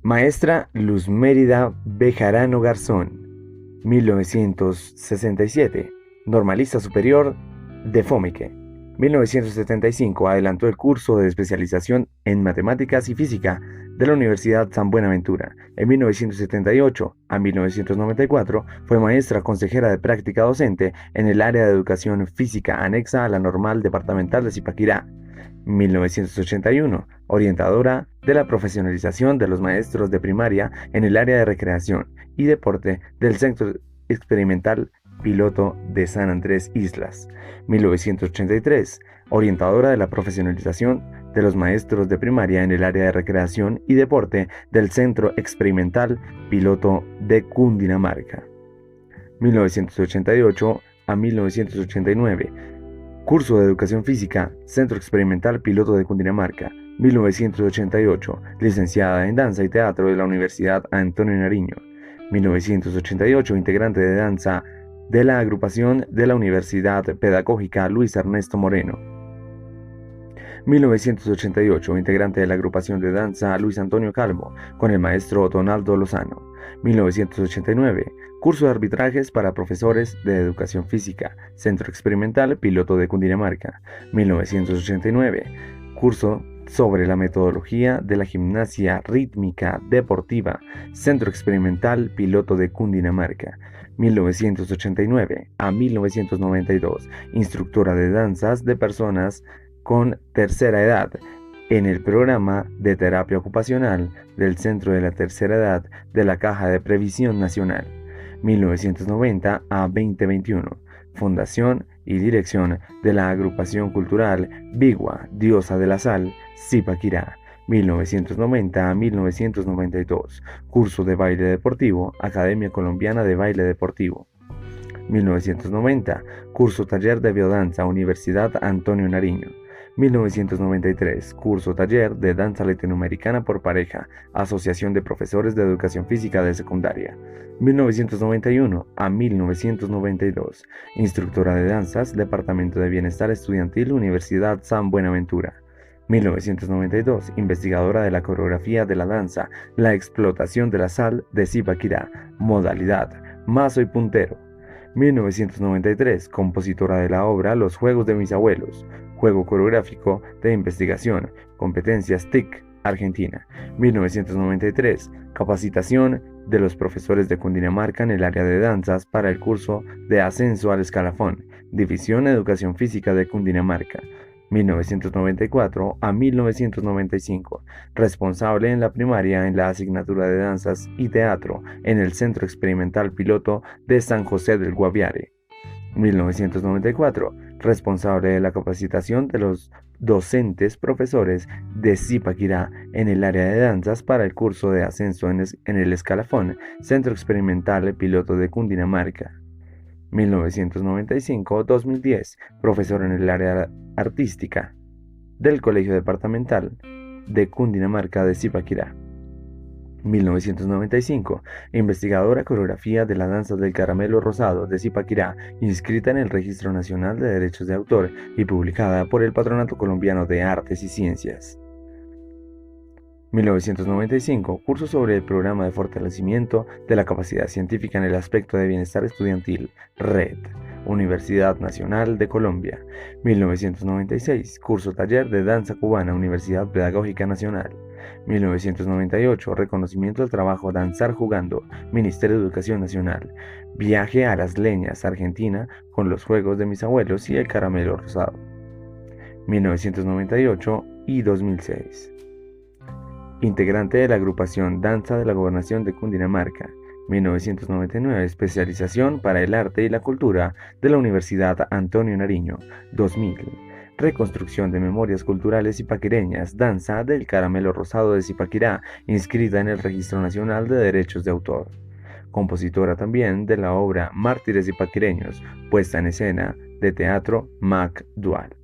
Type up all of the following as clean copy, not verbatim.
Maestra Luz Mérida Bejarano Garzón, 1967. Normalista superior de FOMIQUE. 1975 adelantó el curso de especialización en matemáticas y física de la Universidad San Buenaventura. En 1978 a 1994 fue maestra consejera de práctica docente en el área de educación física anexa a la Normal Departamental de Zipaquirá. 1981, orientadora de la profesionalización de los maestros de primaria en el área de recreación y deporte del Centro Experimental Piloto de San Andrés Islas. 1983, orientadora de la profesionalización de los maestros de primaria en el área de recreación y deporte del Centro Experimental Piloto de Cundinamarca. 1988 a 1989, curso de Educación Física, Centro Experimental Piloto de Cundinamarca. 1988, licenciada en Danza y Teatro de la Universidad Antonio Nariño. 1988, integrante de danza de la agrupación de la Universidad Pedagógica Luis Ernesto Moreno. 1988, integrante de la agrupación de danza Luis Antonio Calvo con el maestro Donaldo Lozano. 1989, curso de arbitrajes para profesores de educación física, Centro Experimental Piloto de Cundinamarca. 1989, curso sobre la metodología de la gimnasia rítmica deportiva, Centro Experimental Piloto de Cundinamarca. 1989 a 1992, instructora de danzas de personas con tercera edad en el programa de terapia ocupacional del Centro de la Tercera Edad de la Caja de Previsión Nacional. 1990 a 2021, fundación y dirección de la agrupación cultural Bigua, Diosa de la Sal, Zipaquirá. 1990 a 1992, curso de baile deportivo, Academia Colombiana de Baile Deportivo. 1990, curso taller de biodanza, Universidad Antonio Nariño. 1993, curso taller de danza latinoamericana por pareja, Asociación de Profesores de Educación Física de Secundaria. 1991 a 1992, instructora de danzas, Departamento de Bienestar Estudiantil, Universidad San Buenaventura. 1992, investigadora de la coreografía de la danza, la explotación de la sal de Zipaquirá, modalidad mazo y puntero. 1993, compositora de la obra Los Juegos de mis abuelos, juego coreográfico de investigación, competencias TIC, Argentina. 1993, capacitación de los profesores de Cundinamarca en el área de danzas para el curso de ascenso al escalafón, División Educación Física de Cundinamarca. 1994 a 1995, responsable en la primaria en la asignatura de danzas y teatro en el Centro Experimental Piloto de San José del Guaviare. 1994, responsable de la capacitación de los docentes profesores de Zipaquirá en el área de danzas para el curso de ascenso en el escalafón, Centro Experimental Piloto de Cundinamarca. 1995-2010, profesor en el área artística del Colegio Departamental de Cundinamarca de Zipaquirá. 1995, investigadora coreografía de la danza del caramelo rosado de Zipaquirá, inscrita en el Registro Nacional de Derechos de Autor y publicada por el Patronato Colombiano de Artes y Ciencias. 1995, curso sobre el programa de fortalecimiento de la capacidad científica en el aspecto de bienestar estudiantil, RED, Universidad Nacional de Colombia. 1996, curso taller de danza cubana, Universidad Pedagógica Nacional. 1998, reconocimiento del trabajo Danzar Jugando, Ministerio de Educación Nacional. Viaje a Las Leñas, Argentina, con los Juegos de mis abuelos y el caramelo rosado. 1998 y 2006. Integrante de la agrupación Danza de la Gobernación de Cundinamarca. 1999, especialización para el arte y la cultura de la Universidad Antonio Nariño. 2000, reconstrucción de memorias culturales zipaquireñas, danza del caramelo rosado de Zipaquirá, inscrita en el Registro Nacional de Derechos de Autor. Compositora también de la obra Mártires zipaquireños, puesta en escena de teatro Mac Dual.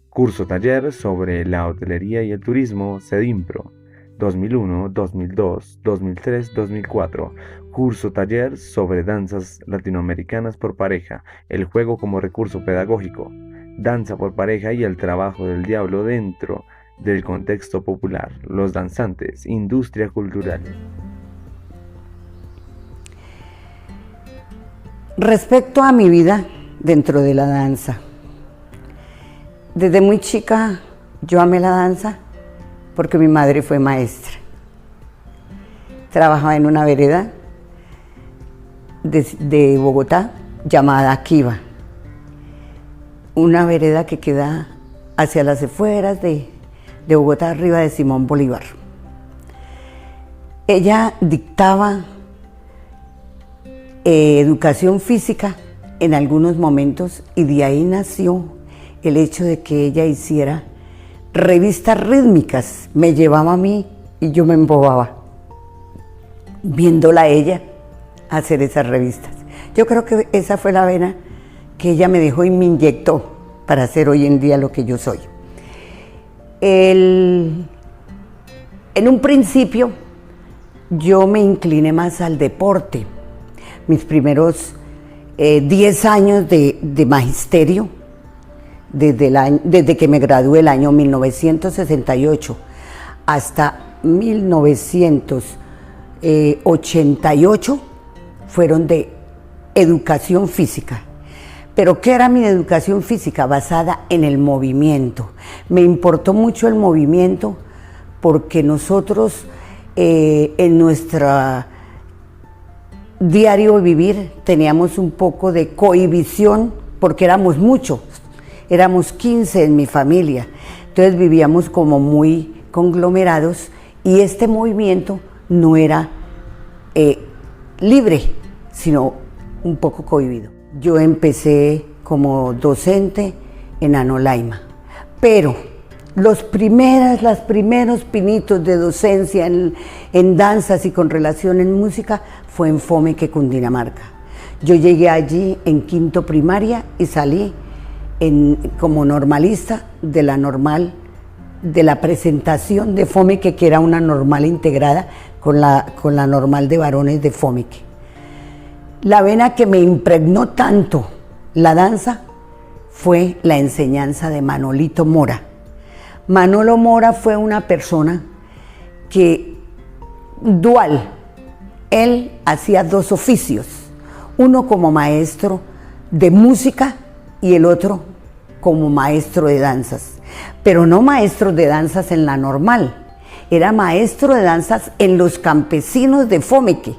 Curso taller sobre la hotelería y el turismo, CEDIMPRO. 2001, 2002, 2003, 2004. Curso taller sobre danzas latinoamericanas por pareja, el juego como recurso pedagógico, danza por pareja y el trabajo del diablo dentro del contexto popular, los danzantes, industria cultural. Respecto a mi vida dentro de la danza, desde muy chica yo amé la danza porque mi madre fue maestra. Trabajaba en una vereda de Bogotá llamada Kiva, una vereda que queda hacia las afueras de Bogotá, arriba de Simón Bolívar. Ella dictaba educación física en algunos momentos y de ahí nació el hecho de que ella hiciera revistas rítmicas. Me llevaba a mí y yo me embobaba viéndola a ella hacer esas revistas. Yo creo que esa fue la vena que ella me dejó y me inyectó para hacer hoy en día lo que yo soy. En un principio yo me incliné más al deporte. Mis primeros 10 años de magisterio, desde que me gradué el año 1968 hasta 1988, fueron de educación física. ¿Pero qué era mi educación física? Basada en el movimiento. Me importó mucho el movimiento porque nosotros en nuestra diario vivir teníamos un poco de cohibición porque éramos muchos, éramos 15 en mi familia, entonces vivíamos como muy conglomerados y este movimiento no era libre, sino un poco cohibido. Yo empecé como docente en Anolaima, pero los primeros pinitos de docencia en danzas y con relación en música fue en Fomeque, Cundinamarca. Yo llegué allí en quinto primaria y salí como normalista de la presentación de Fomeque, que era una normal integrada con la normal de varones de Fomeque. La vena que me impregnó tanto la danza fue la enseñanza de Manolito Mora. Manolo Mora fue una persona que dual, él hacía dos oficios, uno como maestro de música y el otro como maestro de danzas, pero no maestro de danzas en la normal, era maestro de danzas en los campesinos de Fomeque.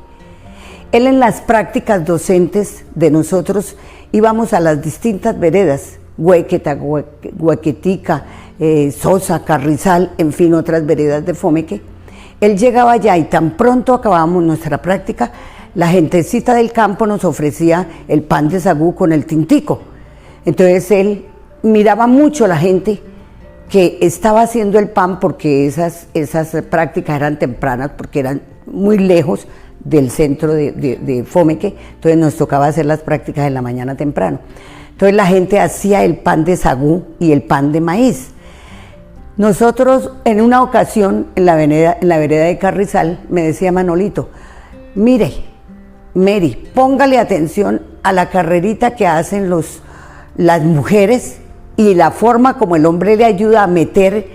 Él en las prácticas docentes de nosotros íbamos a las distintas veredas, Huequeta, Huequetica, Sosa, Carrizal, en fin, otras veredas de Fomeque. Él llegaba allá y tan pronto acabábamos nuestra práctica, la gentecita del campo nos ofrecía el pan de sagú con el tintico. Entonces él miraba mucho a la gente que estaba haciendo el pan porque esas prácticas eran tempranas, porque eran muy lejos del centro de Fomeque, entonces nos tocaba hacer las prácticas en la mañana temprano. Entonces la gente hacía el pan de sagú y el pan de maíz. Nosotros en una ocasión en la vereda de Carrizal me decía Manolito, mire, Mary, póngale atención a la carrerita que hacen las mujeres y la forma como el hombre le ayuda a meter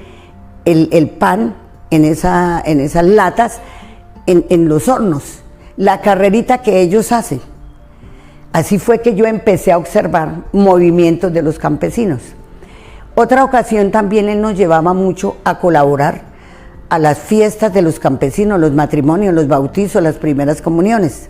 el pan en esas latas en los hornos, la carrerita que ellos hacen. Así fue que yo empecé a observar movimientos de los campesinos. Otra ocasión también él nos llevaba mucho a colaborar a las fiestas de los campesinos, los matrimonios, los bautizos, las primeras comuniones.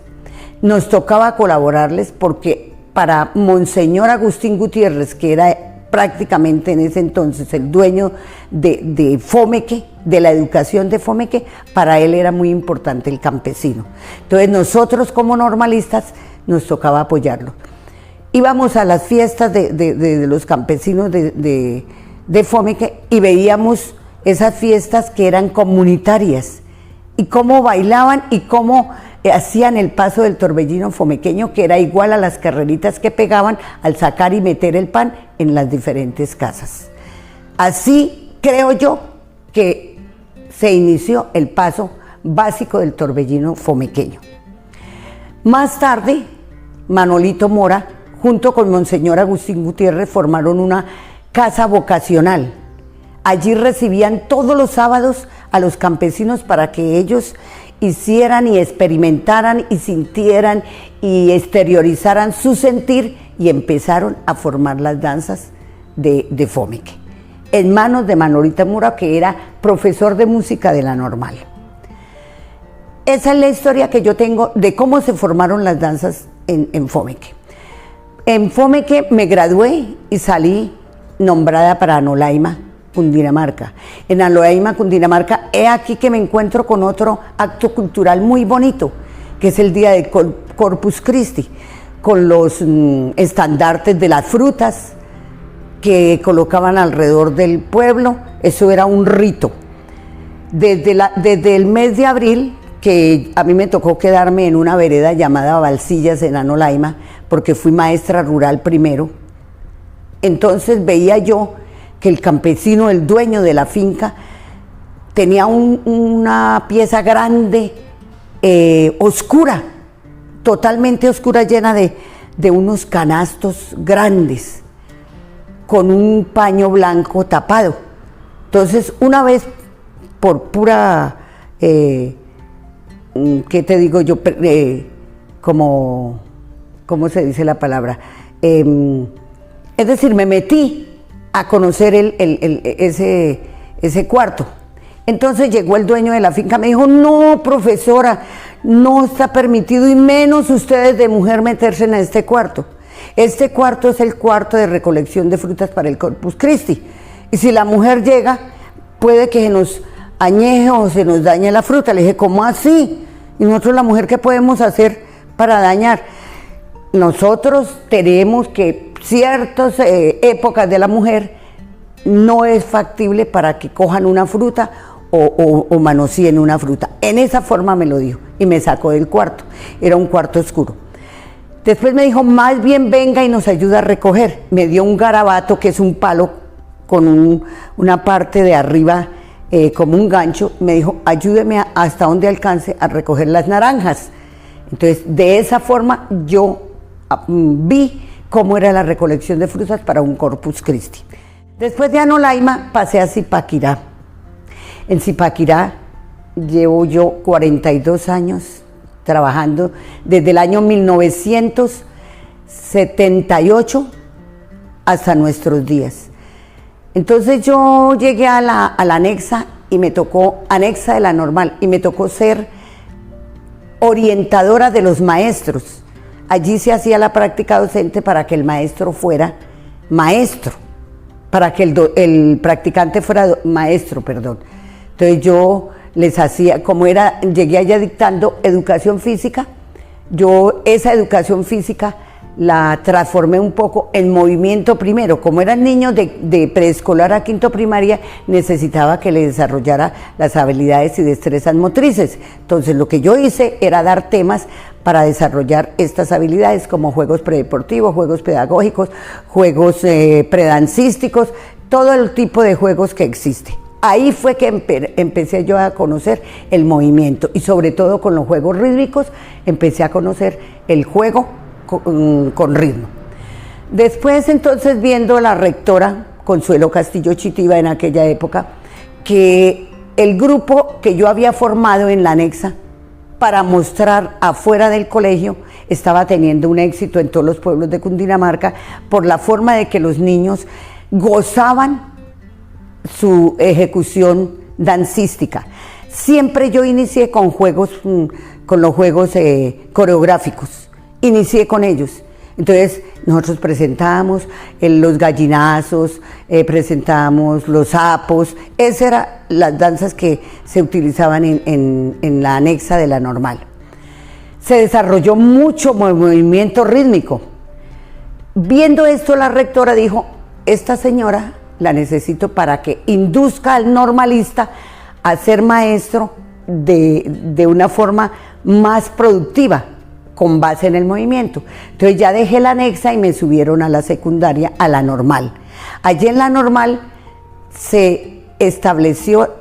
Nos tocaba colaborarles porque para Monseñor Agustín Gutiérrez, que era prácticamente en ese entonces el dueño de Fomeque, de la educación de Fomeque, para él era muy importante el campesino. Entonces nosotros como normalistas nos tocaba apoyarlo. Íbamos a las fiestas de los campesinos de Fomeque y veíamos esas fiestas que eran comunitarias y cómo bailaban y cómo hacían el paso del torbellino fomequeño, que era igual a las carreritas que pegaban al sacar y meter el pan en las diferentes casas. Así creo yo que se inició el paso básico del torbellino fomequeño. Más tarde, Manolito Mora, junto con Monseñor Agustín Gutiérrez, formaron una casa vocacional. Allí recibían todos los sábados a los campesinos para que ellos hicieran y experimentaran y sintieran y exteriorizaran su sentir, y empezaron a formar las danzas de Fomeque, en manos de Manolita Mura, que era profesor de música de la Normal. Esa es la historia que yo tengo de cómo se formaron las danzas en Fomeque. En Fomeque me gradué y salí nombrada para Anolaima, Cundinamarca. En Anolaima, Cundinamarca, he aquí que me encuentro con otro acto cultural muy bonito, que es el Día de Corpus Christi, con los estandartes de las frutas que colocaban alrededor del pueblo. Eso era un rito. Desde el mes de abril, que a mí me tocó quedarme en una vereda llamada Balsillas en Anolaima, porque fui maestra rural primero, entonces veía yo que el campesino, el dueño de la finca, tenía una pieza grande, oscura, totalmente oscura, llena de unos canastos grandes, con un paño blanco tapado. Entonces, una vez, por pura, ¿qué te digo yo? ¿Cómo se dice la palabra? Es decir, me metí a conocer ese cuarto. Entonces llegó el dueño de la finca, me dijo: no, profesora, no está permitido, y menos ustedes de mujer, meterse en este cuarto. Este cuarto es el cuarto de recolección de frutas para el Corpus Christi, y si la mujer llega, puede que se nos añeje o se nos dañe la fruta. Le dije: ¿cómo así? Y nosotros, la mujer, ¿qué podemos hacer para dañar? Nosotros tenemos que ciertas épocas de la mujer no es factible para que cojan una fruta o manoseen una fruta. En esa forma me lo dijo y me sacó del cuarto. Era un cuarto oscuro. Después me dijo: más bien venga y nos ayuda a recoger. Me dio un garabato, que es un palo con una parte de arriba como un gancho. Me dijo: ayúdeme hasta donde alcance a recoger las naranjas. Entonces, de esa forma yo vi cómo era la recolección de frutas para un Corpus Christi. Después de Anolaima pasé a Zipaquirá. En Zipaquirá llevo yo 42 años trabajando, desde el año 1978 hasta nuestros días. Entonces yo llegué a la anexa, y me tocó, anexa de la Normal, y me tocó ser orientadora de los maestros. Allí se hacía la práctica docente para que el maestro fuera maestro, para que el practicante fuera maestro, perdón. Entonces yo les hacía, llegué allá dictando educación física, yo esa educación física la transformé un poco en movimiento primero. Como eran niños de preescolar a quinto primaria, necesitaba que le desarrollara las habilidades y destrezas motrices. Entonces lo que yo hice era dar temas para desarrollar estas habilidades, como juegos predeportivos, juegos pedagógicos, juegos predancísticos, todo el tipo de juegos que existe. Ahí fue que empecé yo a conocer el movimiento, y sobre todo con los juegos rítmicos empecé a conocer el juego con ritmo. Después, entonces, viendo a la rectora Consuelo Castillo Chitiva en aquella época, que el grupo que yo había formado en la anexa para mostrar afuera del colegio estaba teniendo un éxito en todos los pueblos de Cundinamarca, por la forma de que los niños gozaban su ejecución dancística. Siempre yo inicié con juegos, con los juegos coreográficos, inicié con ellos. Entonces nosotros presentábamos los gallinazos, presentábamos los sapos. Esas eran las danzas que se utilizaban en la anexa de la Normal. Se desarrolló mucho movimiento rítmico. Viendo esto, la rectora dijo: esta señora la necesito para que induzca al normalista a ser maestro de una forma más productiva, con base en el movimiento. Entonces ya dejé la anexa y me subieron a la secundaria, a la Normal. Allí en la Normal se estableció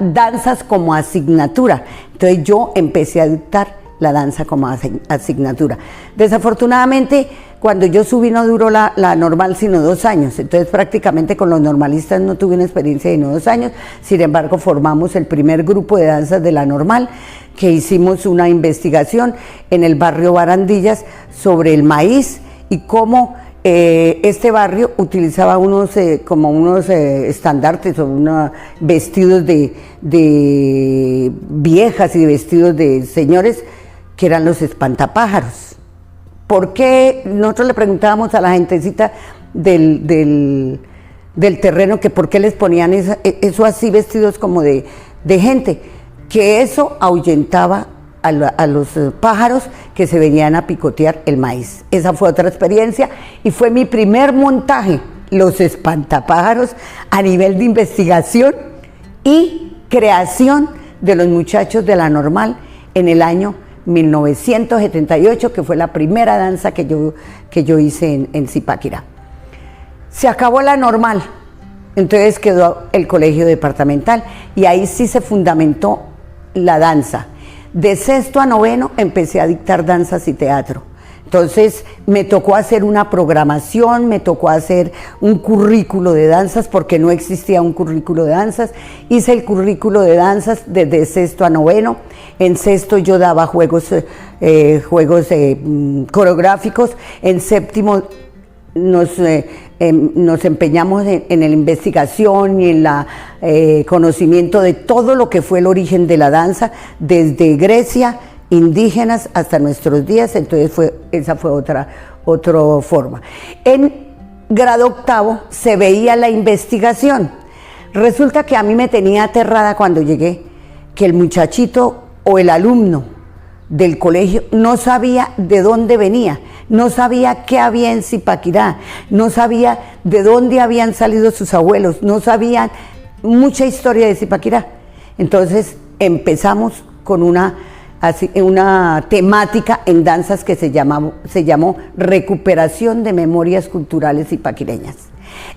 danzas como asignatura. Entonces yo empecé a dictar la danza como asignatura. Desafortunadamente, cuando yo subí no duró la normal sino 2 años, entonces prácticamente con los normalistas no tuve una experiencia de 2 años, sin embargo formamos el primer grupo de danzas de la normal, que hicimos una investigación en el barrio Barandillas sobre el maíz y cómo este barrio utilizaba unos estandartes o unos vestidos de viejas y de vestidos de señores que eran los espantapájaros. ¿Por qué? Nosotros le preguntábamos a la gentecita del terreno que por qué les ponían eso así vestidos como de gente, que eso ahuyentaba a los pájaros que se venían a picotear el maíz. Esa fue otra experiencia y fue mi primer montaje, los espantapájaros, a nivel de investigación y creación de los muchachos de la normal en el año 1978, que fue la primera danza que yo hice en Zipaquirá. Se acabó la normal, entonces quedó el colegio departamental y ahí sí se fundamentó la danza. De 6º a 9º empecé a dictar danzas y teatro. Entonces me tocó hacer una programación, me tocó hacer un currículo de danzas porque no existía un currículo de danzas. Hice el currículo de danzas desde 6º a 9º. En 6º yo daba juegos coreográficos. En 7º nos empeñamos en la investigación y en el conocimiento de todo lo que fue el origen de la danza, desde Grecia, indígenas, hasta nuestros días. Entonces esa fue otra forma. En grado 8º se veía la investigación. Resulta que a mí me tenía aterrada cuando llegué, que el muchachito o el alumno del colegio no sabía de dónde venía, no sabía qué había en Zipaquirá, no sabía de dónde habían salido sus abuelos, no sabían mucha historia de Zipaquirá. Entonces empezamos con una temática en danzas que se llamó Recuperación de Memorias Culturales Zipaquireñas.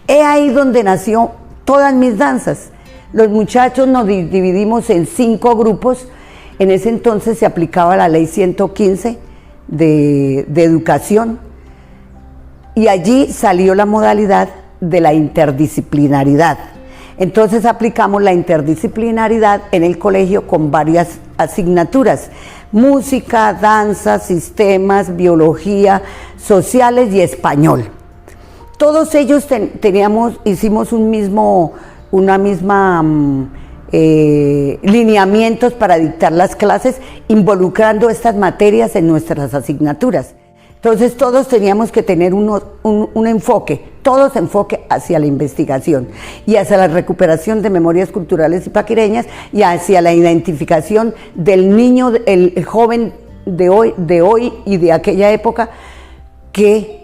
Es ahí donde nació todas mis danzas. Los muchachos nos dividimos en 5 grupos. En ese entonces se aplicaba la ley 115 de educación y allí salió la modalidad de la interdisciplinaridad. Entonces aplicamos la interdisciplinaridad en el colegio con varias asignaturas: música, danza, sistemas, biología, sociales y español. Todos ellos hicimos una misma lineamientos para dictar las clases, involucrando estas materias en nuestras asignaturas. Entonces todos teníamos que tener un enfoque, todos enfoque hacia la investigación y hacia la recuperación de memorias culturales zipaquireñas y hacia la identificación del niño, el joven de hoy y de aquella época, que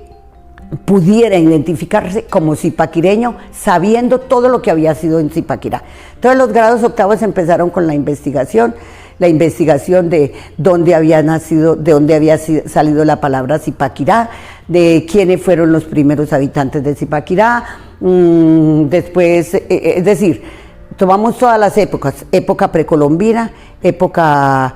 pudiera identificarse como zipaquireño sabiendo todo lo que había sido en Zipaquirá. Entonces los grados 8º empezaron con la investigación de dónde había nacido, de dónde había salido la palabra Zipaquirá, de quiénes fueron los primeros habitantes de Zipaquirá, después, es decir, tomamos todas las épocas: época precolombina, época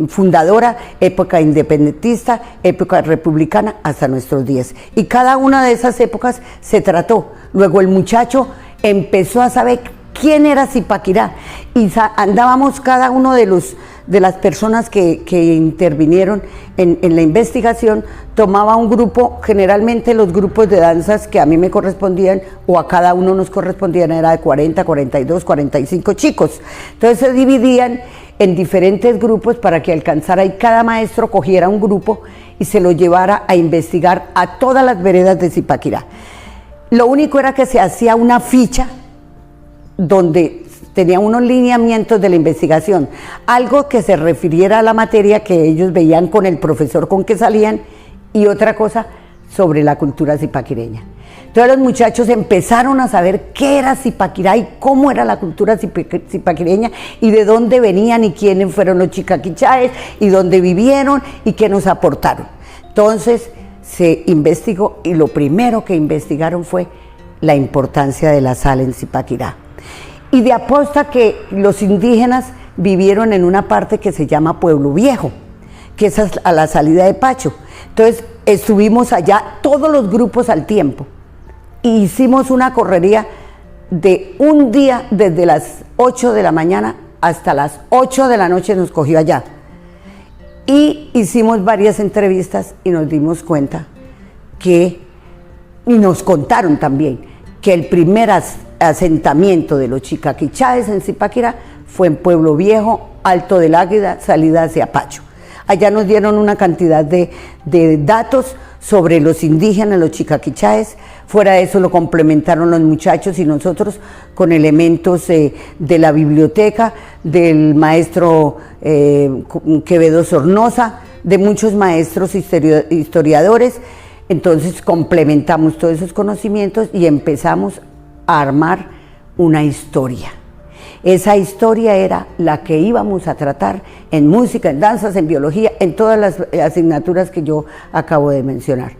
fundadora, época independentista, época republicana, hasta nuestros días. Y cada una de esas épocas se trató. Luego el muchacho empezó a saber quién era Zipaquirá y andábamos cada uno de las personas que intervinieron en la investigación, tomaba un grupo. Generalmente los grupos de danzas que a mí me correspondían o a cada uno nos correspondían era de 40, 42, 45 chicos. Entonces se dividían en diferentes grupos para que alcanzara, y cada maestro cogiera un grupo y se lo llevara a investigar a todas las veredas de Zipaquirá. Lo único era que se hacía una ficha donde tenía unos lineamientos de la investigación, algo que se refiriera a la materia que ellos veían con el profesor con que salían, y otra cosa sobre la cultura zipaquireña. Entonces los muchachos empezaron a saber qué era Zipaquirá y cómo era la cultura zipaquireña y de dónde venían y quiénes fueron los chicaquichaes y dónde vivieron y qué nos aportaron. Entonces se investigó y lo primero que investigaron fue la importancia de la sal en Zipaquirá. Y de aposta que los indígenas vivieron en una parte que se llama Pueblo Viejo, que es a la salida de Pacho. Entonces estuvimos allá todos los grupos al tiempo e hicimos una correría de un día desde las 8 de la mañana hasta las 8 de la noche nos cogió allá. Y hicimos varias entrevistas y nos dimos cuenta y nos contaron también, que el primer asentamiento de los chicaquichaes en Zipaquirá fue en Pueblo Viejo, Alto del Águila, salida hacia Pacho. Allá nos dieron una cantidad de datos sobre los indígenas, los chicaquichaes. Fuera de eso lo complementaron los muchachos y nosotros con elementos de la biblioteca, del maestro Quevedo Sornosa, de muchos maestros historiadores. Entonces complementamos todos esos conocimientos y empezamos a armar una historia. Esa historia era la que íbamos a tratar en música, en danzas, en biología, en todas las asignaturas que yo acabo de mencionar.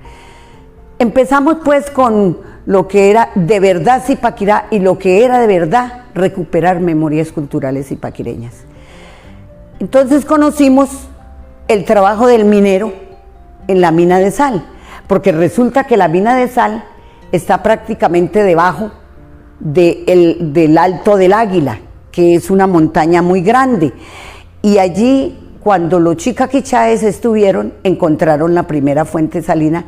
Empezamos pues con lo que era de verdad Zipaquirá y lo que era de verdad recuperar memorias culturales zipaquireñas. Entonces conocimos el trabajo del minero en la mina de sal, porque resulta que la mina de sal está prácticamente debajo del Alto del Águila, que es una montaña muy grande, y allí cuando los chicaquichaes estuvieron, encontraron la primera fuente salina,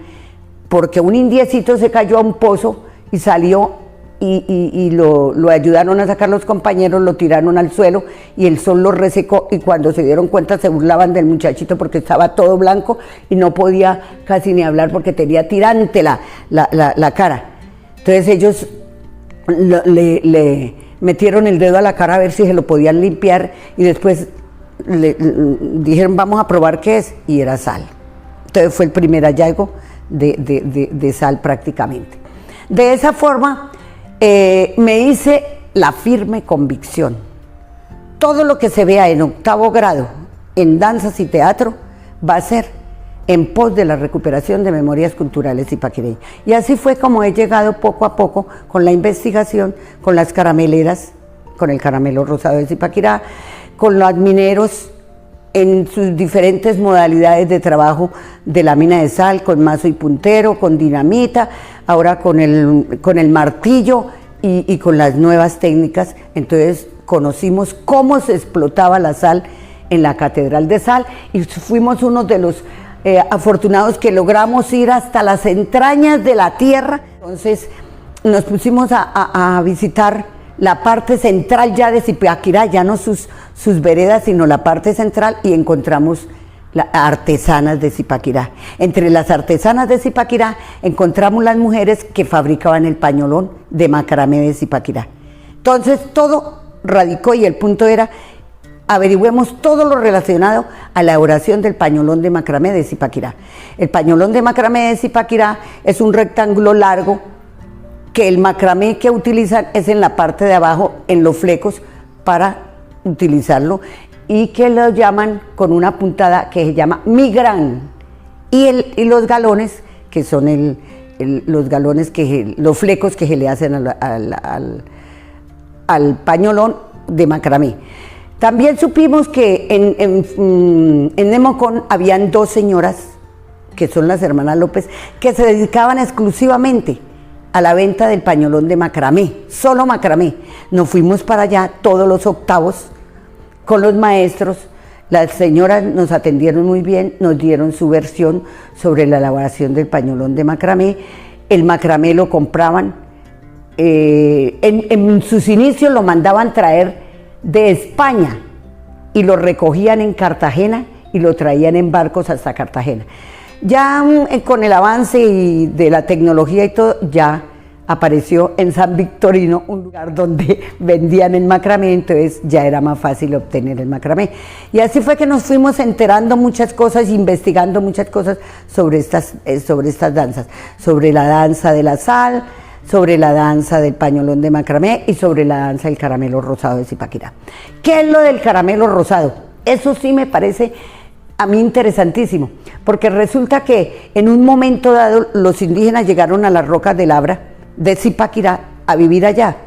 porque un indiecito se cayó a un pozo y salió y lo ayudaron a sacar los compañeros, lo tiraron al suelo y el sol lo resecó, y cuando se dieron cuenta se burlaban del muchachito porque estaba todo blanco y no podía casi ni hablar porque tenía tirante la cara. Entonces ellos le metieron el dedo a la cara a ver si se lo podían limpiar y después le dijeron vamos a probar qué es, y era sal. Entonces fue el primer hallazgo de sal prácticamente. De esa forma me hice la firme convicción: todo lo que se vea en 8º grado en danzas y teatro va a ser en pos de la recuperación de memorias culturales zipaquireñas. Y así fue como he llegado poco a poco con la investigación, con las carameleras, con el caramelo rosado de Zipaquirá, con los mineros en sus diferentes modalidades de trabajo de la mina de sal, con mazo y puntero, con dinamita, ahora con el martillo y con las nuevas técnicas. Entonces conocimos cómo se explotaba la sal en la Catedral de Sal y fuimos uno de los afortunados que logramos ir hasta las entrañas de la tierra. Entonces nos pusimos a visitar la parte central ya de Zipaquirá, ya no sus veredas, sino la parte central, y encontramos las artesanas de Zipaquirá. Entre las artesanas de Zipaquirá encontramos las mujeres que fabricaban el pañolón de macramé de Zipaquirá. Entonces todo radicó y el punto era: averigüemos todo lo relacionado a la elaboración del pañolón de macramé de Zipaquirá. El pañolón de macramé de Zipaquirá es un rectángulo largo que el macramé que utilizan es en la parte de abajo, en los flecos, para utilizarlo, y que lo llaman con una puntada que se llama migrán, y los galones, que son los galones, los flecos que se le hacen al pañolón de macramé. También supimos que en Nemocón habían 2 señoras, que son las hermanas López, que se dedicaban exclusivamente a la venta del pañolón de macramé, solo macramé. Nos fuimos para allá todos los octavos con los maestros. Las señoras nos atendieron muy bien, nos dieron su versión sobre la elaboración del pañolón de macramé. El macramé lo compraban, en sus inicios lo mandaban traer de España y lo recogían en Cartagena y lo traían en barcos hasta Cartagena. Ya con el avance de la tecnología y todo, ya apareció en San Victorino un lugar donde vendían el macramé, entonces ya era más fácil obtener el macramé. Y así fue que nos fuimos enterando muchas cosas, investigando muchas cosas sobre estas danzas, sobre la danza de la sal, sobre la danza del pañolón de macramé y sobre la danza del caramelo rosado de Zipaquirá. ¿Qué es lo del caramelo rosado? Eso sí me parece a mí interesantísimo, porque resulta que en un momento dado los indígenas llegaron a las rocas del Abra de Zipaquirá a vivir allá,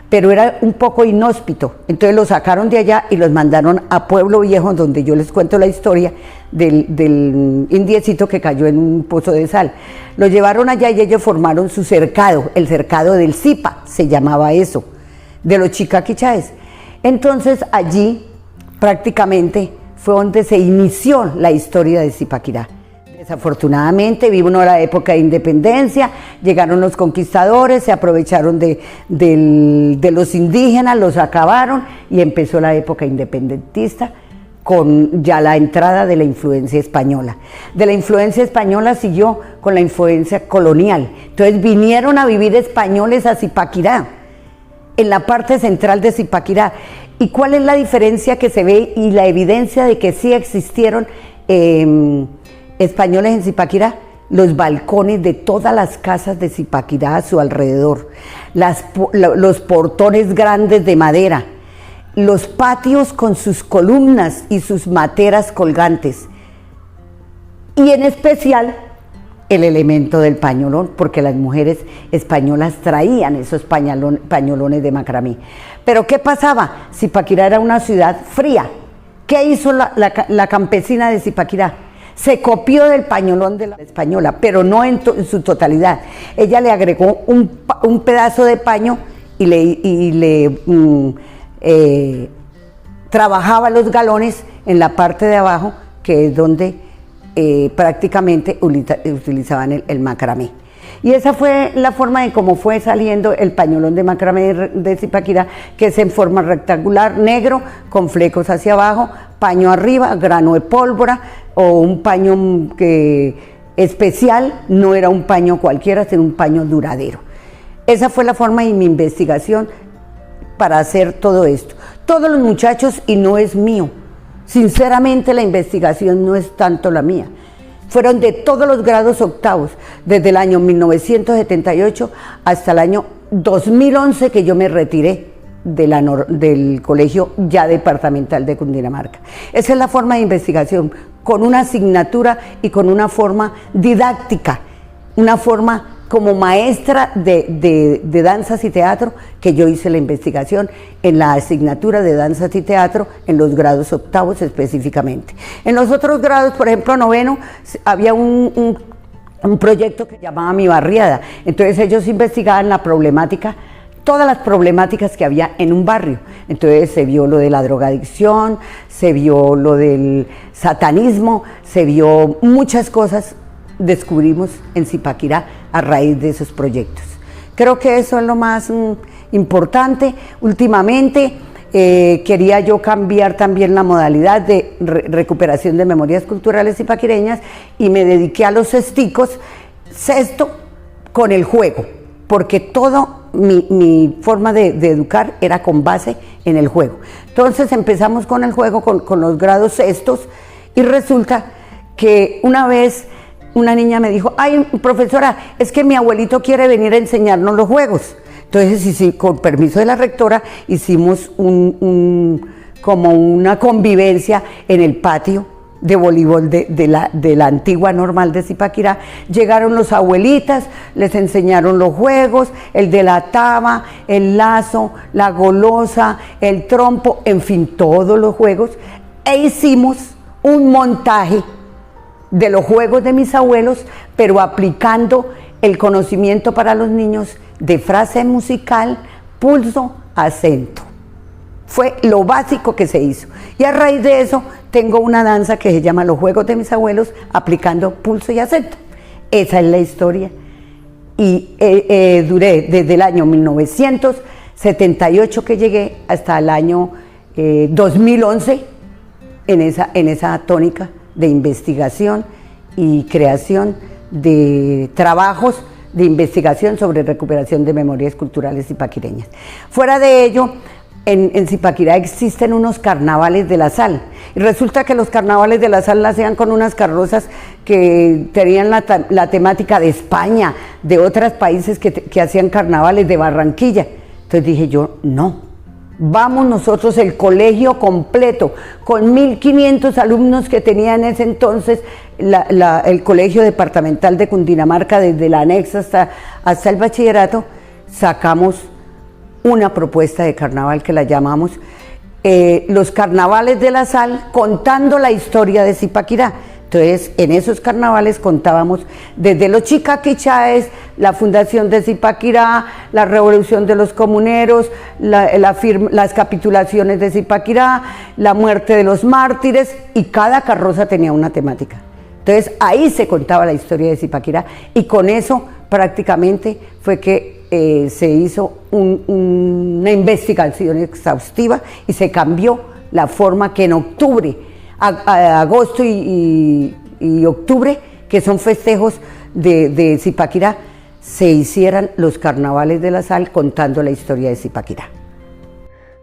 pero era un poco inhóspito. Entonces los sacaron de allá y los mandaron a Pueblo Viejo, donde yo les cuento la historia del indiecito que cayó en un pozo de sal. Lo llevaron allá y ellos formaron su cercado, el cercado del Zipa, se llamaba eso, de los chicaquichaes. Entonces allí prácticamente fue donde se inició la historia de Zipaquirá. Desafortunadamente vino la época de independencia, llegaron los conquistadores, se aprovecharon de los indígenas, los acabaron y empezó la época independentista con ya la entrada de la influencia española. De la influencia española siguió con la influencia colonial. Entonces vinieron a vivir españoles a Zipaquirá, en la parte central de Zipaquirá. ¿Y cuál es la diferencia que se ve y la evidencia de que sí existieron españoles en Zipaquirá? Los balcones de todas las casas de Zipaquirá a su alrededor, los portones grandes de madera, los patios con sus columnas y sus materas colgantes, y en especial el elemento del pañolón, porque las mujeres españolas traían esos pañolones de macramé. Pero ¿qué pasaba? Zipaquirá era una ciudad fría. ¿Qué hizo la campesina de Zipaquirá? Se copió del pañolón de la española, pero no en su totalidad. Ella le agregó un pedazo de paño y trabajaba los galones en la parte de abajo, que es donde prácticamente utilizaban el macramé. Y esa fue la forma de cómo fue saliendo el pañolón de macramé de Zipaquirá, que es en forma rectangular, negro, con flecos hacia abajo, paño arriba, grano de pólvora, o un paño especial, no era un paño cualquiera, sino un paño duradero. Esa fue la forma de mi investigación para hacer todo esto. Todos los muchachos, y no es mío, sinceramente la investigación no es tanto la mía, fueron de todos los grados octavos, desde el año 1978 hasta el año 2011, que yo me retiré del colegio ya departamental de Cundinamarca. Esa es la forma de investigación, con una asignatura y con una forma didáctica, una forma como maestra de danzas y teatro, que yo hice la investigación en la asignatura de danzas y teatro en los grados octavos específicamente. En los otros grados, por ejemplo, noveno, había un proyecto que llamaba Mi Barriada. Entonces ellos investigaban la problemática, todas las problemáticas que había en un barrio. Entonces se vio lo de la drogadicción, se vio lo del satanismo, se vio muchas cosas, descubrimos en Zipaquirá a raíz de esos proyectos. Creo que eso es lo más importante. Últimamente quería yo cambiar también la modalidad de recuperación de memorias culturales zipaquireñas y me dediqué a los cesticos, cesto con el juego, porque todo mi forma de educar era con base en el juego. Entonces empezamos con el juego, con los grados sextos, y resulta que una vez una niña me dijo: ay, profesora, es que mi abuelito quiere venir a enseñarnos los juegos. Entonces, sí, con permiso de la rectora, hicimos como una convivencia en el patio de voleibol de la antigua normal de Zipaquirá. Llegaron los abuelitas, les enseñaron los juegos, el de la taba, el lazo, la golosa, el trompo, en fin, todos los juegos, e hicimos un montaje de los juegos de mis abuelos, pero aplicando el conocimiento para los niños de frase musical, pulso, acento. Fue lo básico que se hizo. Y a raíz de eso tengo una danza que se llama Los Juegos de mis Abuelos, aplicando pulso y acento. Esa es la historia. Y duré desde el año 1978 que llegué hasta el año 2011 en esa tónica de investigación y creación de trabajos de investigación sobre recuperación de memorias culturales zipaquireñas. Fuera de ello, en Zipaquirá existen unos carnavales de la sal, y resulta que los carnavales de la sal las hacían con unas carrozas que tenían la temática de España, de otros países que hacían carnavales, de Barranquilla. Entonces dije yo, no, vamos nosotros, el colegio completo, con 1.500 alumnos que tenía en ese entonces el colegio departamental de Cundinamarca, desde la anexa hasta el bachillerato, sacamos una propuesta de carnaval que la llamamos los carnavales de la sal, contando la historia de Zipaquirá. Entonces, en esos carnavales contábamos desde los chicaquichaes, la fundación de Zipaquirá, la revolución de los comuneros, las capitulaciones de Zipaquirá, la muerte de los mártires, y cada carroza tenía una temática. Entonces, ahí se contaba la historia de Zipaquirá, y con eso prácticamente fue que se hizo una investigación exhaustiva y se cambió la forma que en octubre, agosto y octubre, que son festejos de Zipaquirá, se hicieran los carnavales de la sal contando la historia de Zipaquirá.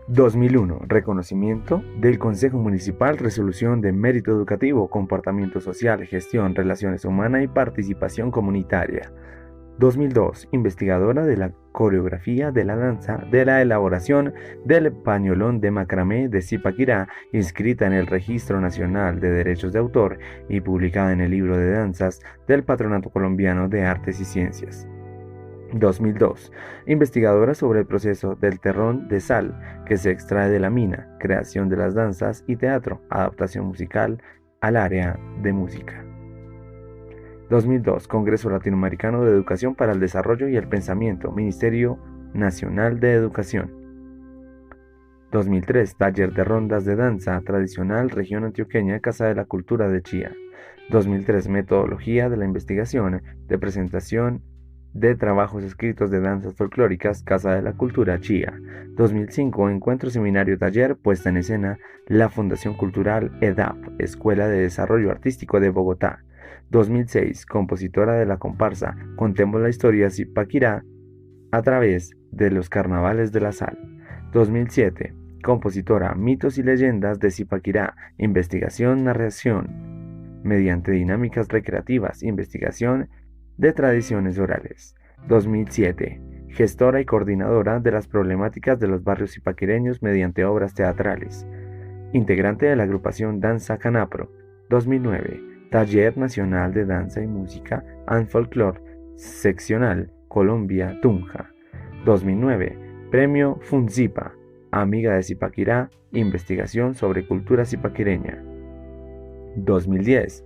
2001. Reconocimiento del Consejo Municipal, resolución de mérito educativo, comportamiento social, gestión, relaciones humanas y participación comunitaria. 2002. Investigadora de la coreografía de la danza de la elaboración del pañolón de macramé de Zipaquirá, inscrita en el Registro Nacional de Derechos de Autor y publicada en el Libro de Danzas del Patronato Colombiano de Artes y Ciencias. 2002. Investigadora sobre el proceso del terrón de sal que se extrae de la mina, creación de las danzas y teatro, adaptación musical al área de música. 2002. Congreso Latinoamericano de Educación para el Desarrollo y el Pensamiento, Ministerio Nacional de Educación. 2003. Taller de rondas de danza tradicional, región antioqueña, Casa de la Cultura de Chía. 2003. Metodología de la investigación de presentación de trabajos escritos de danzas folclóricas, Casa de la Cultura Chía. 2005. Encuentro, seminario, taller, puesta en escena, la Fundación Cultural EDAP, Escuela de Desarrollo Artístico de Bogotá. 2006. Compositora de la comparsa Contemos la historia Zipaquirá a través de los carnavales de la sal. 2007. Compositora Mitos y leyendas de Zipaquirá, investigación, narración mediante dinámicas recreativas, investigación de tradiciones orales. 2007. Gestora y coordinadora de las problemáticas de los barrios zipaquireños mediante obras teatrales. Integrante de la agrupación Danza Canapro. 2009. Taller Nacional de Danza y Música and Folklore, Seccional Colombia, Tunja. 2009. Premio FUNZIPA, Amiga de Zipaquirá, investigación sobre cultura zipaquireña. 2010.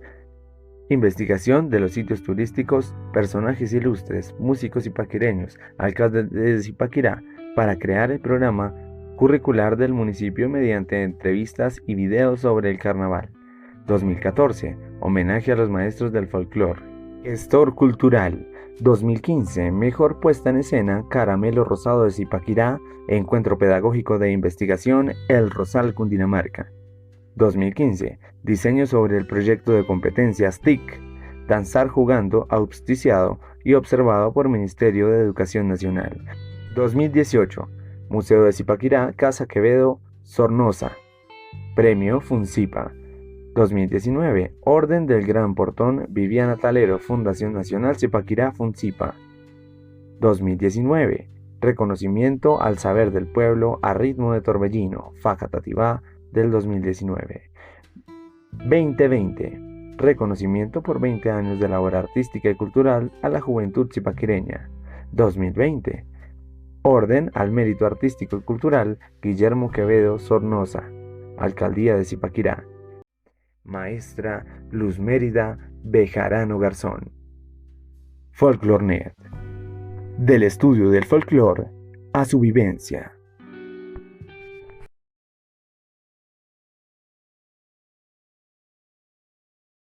Investigación de los sitios turísticos, personajes ilustres, músicos zipaquireños, alcaldes de Zipaquirá, para crear el programa curricular del municipio mediante entrevistas y videos sobre el carnaval. 2014. Homenaje a los maestros del folclore. Gestor cultural. 2015. Mejor puesta en escena, Caramelo Rosado de Zipaquirá, Encuentro Pedagógico de Investigación, El Rosal, Cundinamarca. 2015. Diseño sobre el proyecto de competencias TIC, Danzar Jugando, auspiciado y observado por Ministerio de Educación Nacional. 2018. Museo de Zipaquirá, Casa Quevedo, Sornosa. Premio FUNZIPA. 2019. Orden del Gran Portón, Viviana Talero, Fundación Nacional Zipaquirá, FUNZIPA. 2019. Reconocimiento al saber del pueblo a ritmo de torbellino, Facatativá, del 2019. 2020. Reconocimiento por 20 años de labor artística y cultural a la juventud zipaquireña. 2020. Orden al mérito artístico y cultural, Guillermo Quevedo Sornosa, Alcaldía de Zipaquirá. Maestra Luz Mérida Bejarano Garzón. FolklorNet. Del estudio del folclore a su vivencia.